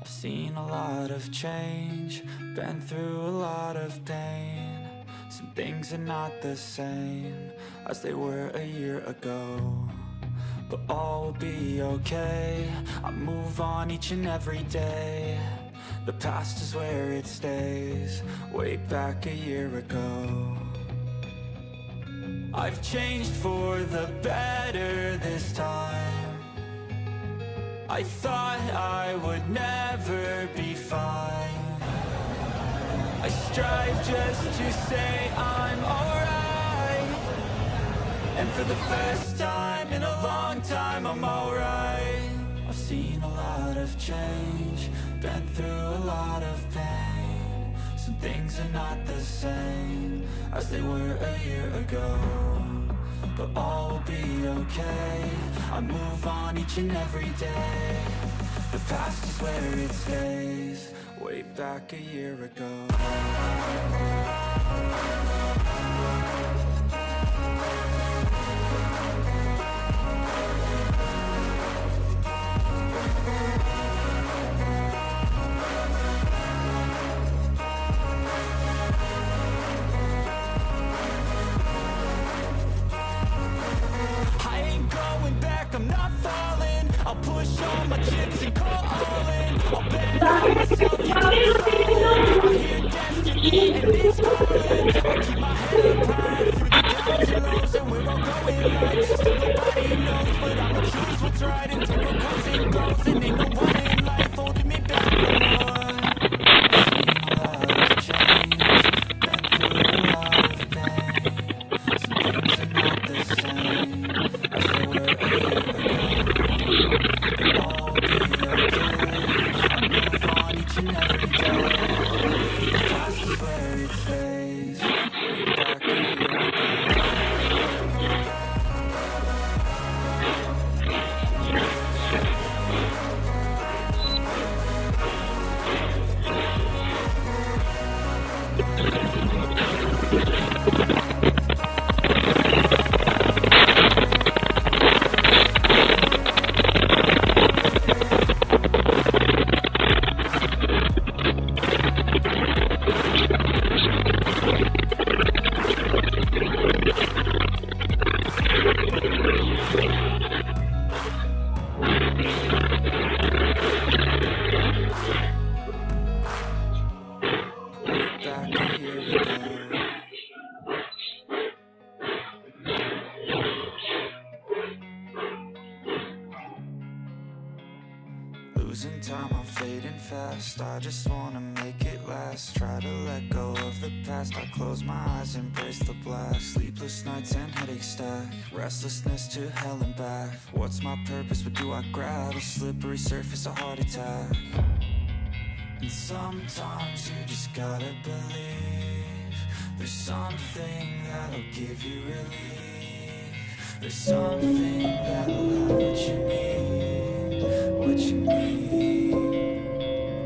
I've seen a lot of change, been through a lot of pain. Some things are not the same as they were a year ago, but all will be okay. I move on each and every day. The past is where it stays, way back a year ago. I've changed for the better this time. I thought I would never be fine. I strive just to say I'm alright, and for the first time in a long time I'm alright. I've seen a lot of change, been through a lot of pain. Some things are not the same as they were a year ago, but all will be okay. I move on each and every day. The past is where it stays, way back a year ago. I'm not falling, I'll push all my chips and call all in. I'll bet on myself, you keep falling. I hear destiny and it's calling. I'll keep my head up high through the downs and lows, and we're all going live. Still nobody knows, but I'ma choose what's right until we're closing goals. And ain't no one in life holding me back no more. I've seen a lot of change, been through a lot of pain. Some things are not the same as they were a year ago. All be okay. I move on each and every day. The past is where it stays, back a year ago. Losing time, I'm fading fast. I just wanna make it last. Try to let go of the past. I close my eyes, embrace the blast. Sleepless nights and headaches stack. Restlessness to hell and back. What's my purpose? What do I grab? A slippery surface, a heart attack. And sometimes you just gotta believe there's something that'll give you relief. There's something that'll have what you need, what you need.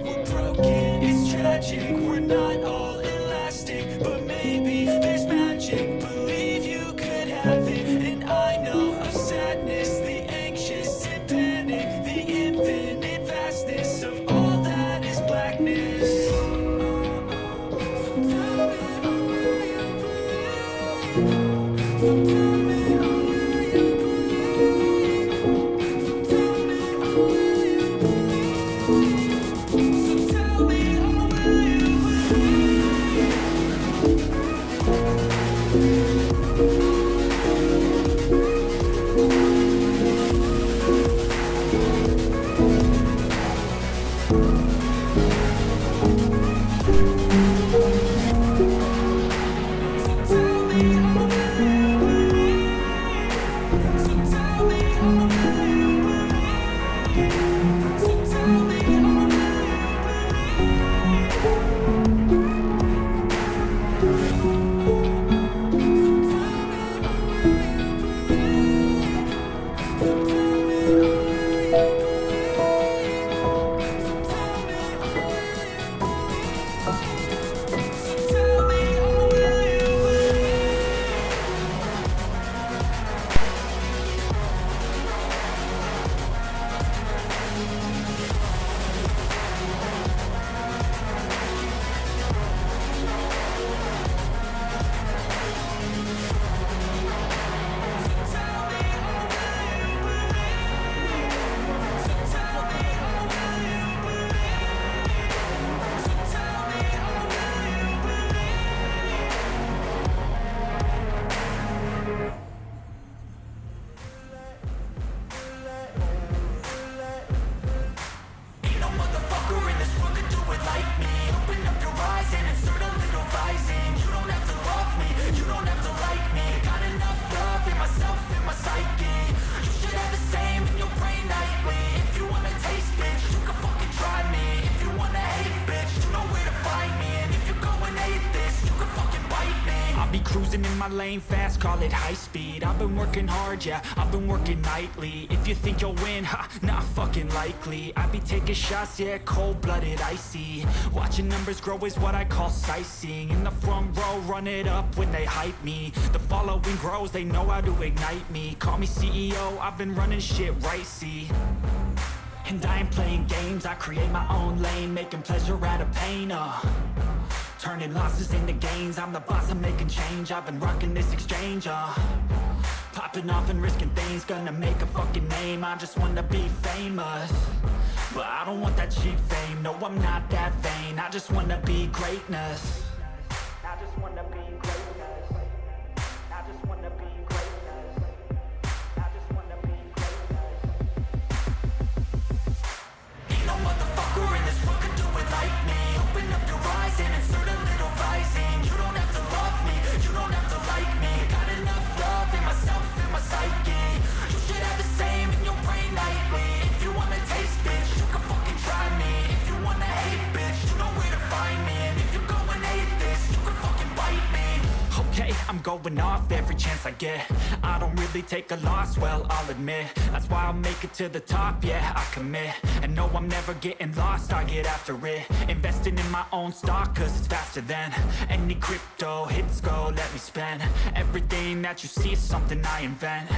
We're broken, it's tragic, we're not all elastic, but maybe there's magic. Believe you could have it, and I know of sadness, the anxious and panic, the infinite vastness of all that is blackness. So tell me, oh, will you believe? So tell me, oh, will you believe? So tell me, oh, will you believe? Cruising in my lane fast, call it high speed. I've been working hard, yeah, I've been working nightly. If you think you'll win, ha, not fucking likely. I be taking shots, yeah, cold-blooded, icy. Watching numbers grow is what I call sightseeing. In the front row, run it up when they hype me. The following grows, they know how to ignite me. Call me CEO, I've been running shit right, see. And I ain't playing games, I create my own lane, making pleasure out of pain, turning losses into gains, I'm the boss, I'm making change. I've been rocking this exchange, popping off and risking things, gonna make a fucking name. I just wanna be famous, but I don't want that cheap fame. No, I'm not that vain, I just wanna be greatness. I just wanna be greatness. I just wanna be greatness. I just wanna be greatness. Ain't no motherfucker in this world could do it like me. Open up your eyes and insert a little rising. You don't have to love me, you don't have to like me. Got enough love in myself and my psyche. You should have the same in your brain nightly. If you wanna taste, bitch, you can fucking try me. If you wanna hate, bitch, you know where to find me. And if you go and hate this, you can fucking bite me. Okay, I'm going off every chance I get. I don't really take a loss, well, I'll admit. That's why I'll make it to the top, yeah, I commit. And no, I'm never getting lost, I get after it. Investing in my own stock, cause it's faster than any crypto hits go, let me spend. Everything that you see is something I invent,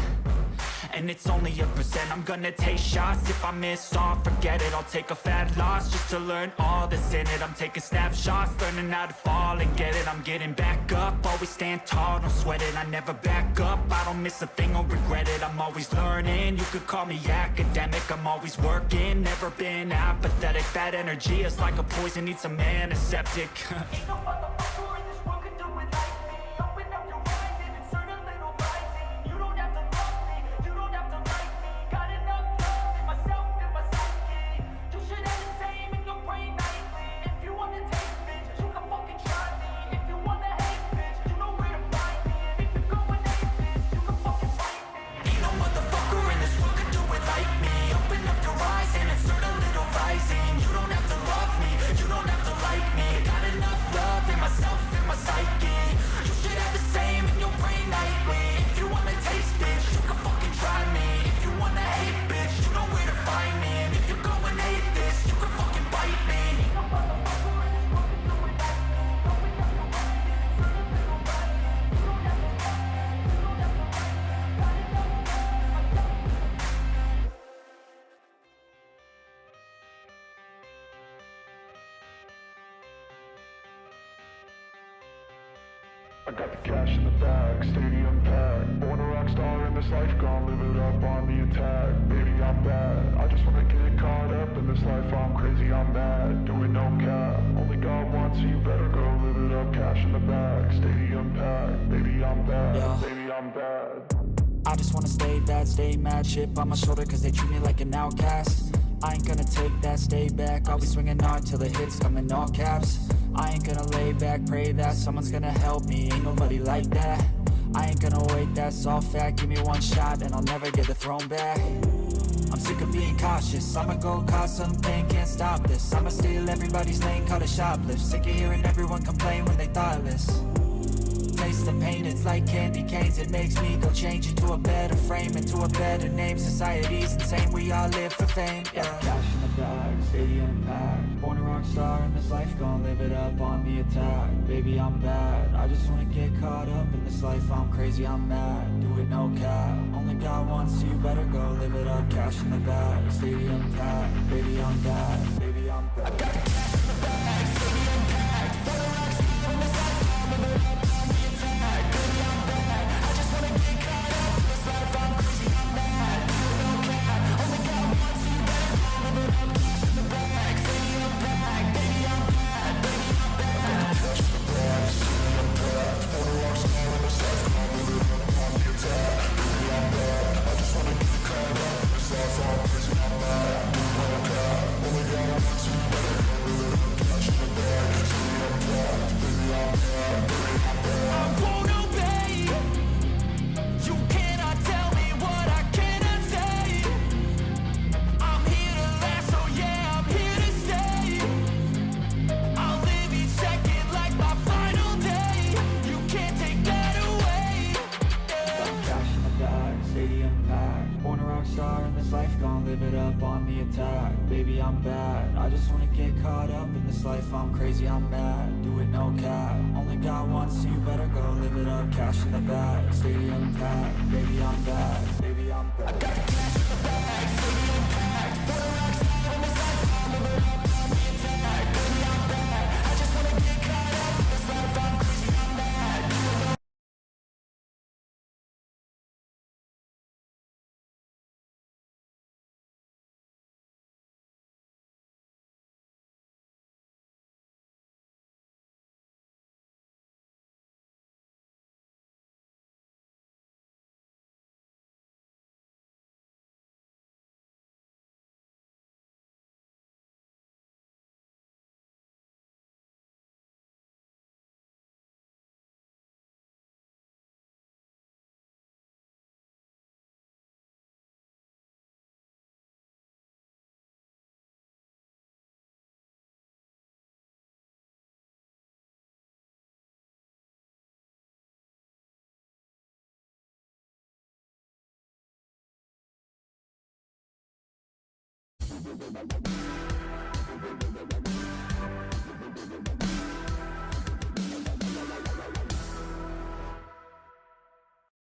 and it's only a percent. I'm gonna take shots, if I miss all, forget it. I'll take a fat loss just to learn all that's in it. I'm taking snapshots, learning how to fall and get it. I'm getting back up, always stand tall, don't sweat it. I never back up, I don't miss a thing or regret it. I'm always learning, you could call me academic. I'm always working, never been apathetic. Bad energy is like a poison, needs some antiseptic. Ain't no motherfucker in this world could do it like me. Open up your eyes and insert a little rising. You don't have to love me, you don't have to like me. Got enough love in myself and my psyche. You should have the same in your brain nightly. If you wanna taste, bitch, you can fucking try me. If you wanna hate, bitch, you know where to find me. And if you go and hate this, you can fucking fight me. Ain't no motherfucker in this world could do it like me. Open up your eyes and insert a little rising. You don't have to love me, you don't have to like me. Got enough love in myself and my psyche. You should have the same in your brain nightly. If you wanna taste, bitch, you can fucking try me. If you wanna hate, bitch, you know where to find me. And if you go and hate this, you can fucking bite me. Ain't no motherfucker in this world could do it like me. Open up your eyes and insert a little rising. You don't have to love me, you don't have to like me. Got enough love in myself and my psyche. I got the cash in the bag, stadium packed. Born a rock star in this life, gon' live it up on the attack. Baby, I'm bad, I just wanna get caught up in this life. I'm crazy, I'm mad, doing no cap. Only God wants, so you better go live it up. Cash in the bag, stadium packed. Baby, I'm bad, Yeah. baby, I'm bad. I just wanna stay bad, stay mad, chip on my shoulder cause they treat me like an outcast. I ain't gonna take that, stay back, I'll be swinging hard till the hits come in all caps. I ain't gonna lay back, pray that someone's gonna help me, ain't nobody like that. I ain't gonna wait, that's all fact, give me one shot and I'll never get the throne back. I'm sick of being cautious, I'ma go cause something, can't stop this. I'ma steal everybody's lane, call it shoplift. Sick of hearing everyone complain when they thoughtless. Taste the pain, it's like candy canes. It makes me go change into a better frame, into a better name. Society's insane, we all live for fame, yeah. Cash in the bag, stadium packed. Born a rock star in this life, gon' live it up on the attack. Baby, I'm bad, I just wanna get caught up in this life. I'm crazy, I'm mad, do it no cap. Only God wants, so you better go live it up. Cash in the bag, stadium packed. Baby, I'm bad, baby, I'm bad. I got the cash in the bag, stadium packed. Born a rock star in this life, gon' live it up. Only God baby, I'm bad. I just wanna get caught up in this life, I'm crazy, I'm mad. Do it no cap, only got one, so you better go live it up. Cash in the bag, stadium packed. Baby, I'm bad, baby, I'm bad. I got the cash in the bag, stadium packed. Born a rock star in this life, I'm living up on the attack. Baby, I'm bad, I just wanna get caught up in this life, I'm crazy, I'm mad. Do it no